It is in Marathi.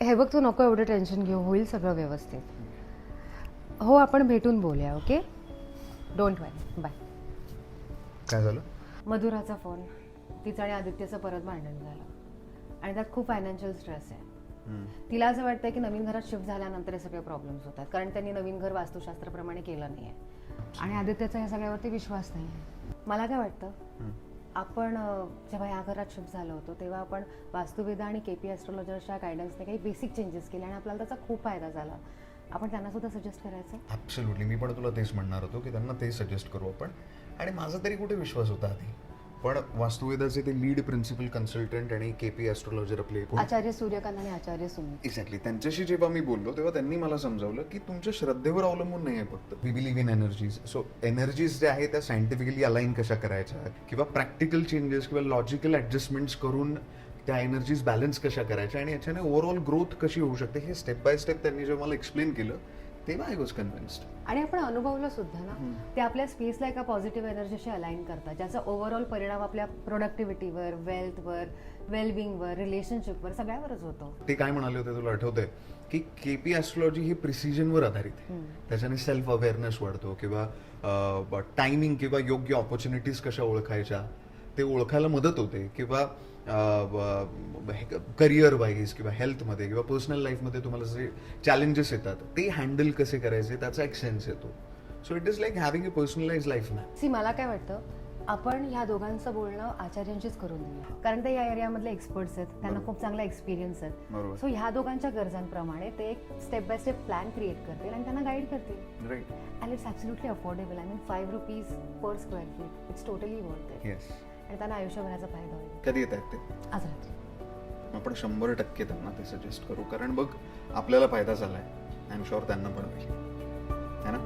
हे बघ, तू नको एवढं टेन्शन घेऊ, होईल सगळं व्यवस्थित. हो, आपण भेटून बोलूया. Okay, don't worry. बाय. काय झालं? मधुराचा फोन. तिचं आणि आदित्यचं परत भांडण झालं आणि त्यात खूप फायनान्शियल स्ट्रेस आहे. तिला असं वाटतं की नवीन घरात शिफ्ट झाल्यानंतर हे सगळे प्रॉब्लेम्स होतात, कारण त्यांनी नवीन घर वास्तुशास्त्राप्रमाणे केलं नाही आहे आणि आदित्यचा या सगळ्यावरती विश्वास नाही आहे. मला काय वाटतं, आपण जेव्हा या घरात शिफ्ट झालो होतो तेव्हा आपण वास्तुवेदा आणि KP ॲस्ट्रॉलॉजरच्या गायडन्सने काही बेसिक चेंजेस केले आणि आपल्याला त्याचा खूप फायदा झाला. आपण त्यांना सुद्धा सजेस्ट करायचं. ॲब्सोल्युटली, मी पण तुला तेच म्हणणार होतो की त्यांना ते सजेस्ट करू आपण. आणि माझा तरी कुठे विश्वास होता आधी, पण वास्तुवेदाचे ते लीड प्रिन्सिपल कन्सल्टंट आणि KP ॲस्ट्रॉलॉजर आपले आचार्य सूर्यकांत आणि आचार्य सुमित. एक्झॅक्टली, त्यांच्याशी जेव्हा मी बोललो तेव्हा त्यांनी मला समजावलं की तुमच्या श्रद्धेवर अवलंबून नाही आहे फक्त. We believe in energies. So energies ज्या आहेत त्या सायंटिफिकली अलाइन कशा करायच्या किंवा प्रॅक्टिकल चेंजेस किंवा लॉजिकल ॲडजस्टमेंट्स करून त्या एनर्जीज बॅलन्स कशा करायच्या आणि याच्याने ओव्हरऑल ग्रोथ कशी होऊ शकते हे स्टेप बाय स्टेप त्यांनी जेव्हा मला एक्सप्लेन केलं तेव्हा आय वॉज कन्व्हिन्स्ड. आणि आपण अनुभवलं सुद्धा ना, ते आपल्या स्पेसला एका पॉझिटिव्ह एनर्जीशी अलाइन करतात, ज्याचा ओव्हरऑल परिणाम आपल्या प्रोडक्टिव्हिटीवर, वेल्थवर, वेलबिंगवर, रिलेशनशिपवर, सगळ्यावरच होतो. ते काय म्हणाले होते तुला आठवतंय की KP ॲस्ट्रॉलॉजी ही प्रिसिजनवर आधारित आहे. त्याच्याने सेल्फ अवेअरनेस वाढतो किंवा टायमिंग किंवा योग्य ऑपॉर्च्युनिटीज कशा ओळखायच्या ते ओळखायला मदत होते किंवा करिअर वाईज किंवा हेल्थमध्ये किंवा पर्सनल लाईफमध्ये तुम्हाला जे चॅलेंजेस येतात ते हँडल कसे करायचे त्याचा एक सेन्स येतो. So it is like having a personalize life map. See, मला काय वाटतं, आपण ह्या दोघांचं बोलणं आचार्यांशीच करून देऊया, कारण ते या एरियामधले एक्सपर्ट्स आहेत, त्यांना खूप चांगला एक्सपिरियन्स आहे. सो ह्या दोघांच्या गरजांप्रमाणे ते एक step by step plan create करतील आणि त्यांना गाईड करतील. Right. And it's absolutely affordable. I mean ₹5 per square feet, it's totally worth it. Yes. आणि त्यांना आयुष्यभराचा फायदा होईल. कधी येत आहेत ते? आज रात्री. आपण 100% त्यांना ते सजेस्ट करू, कारण बघ आपल्याला फायदा झालाय, आय एम शुअर त्यांना पण होईल, है ना?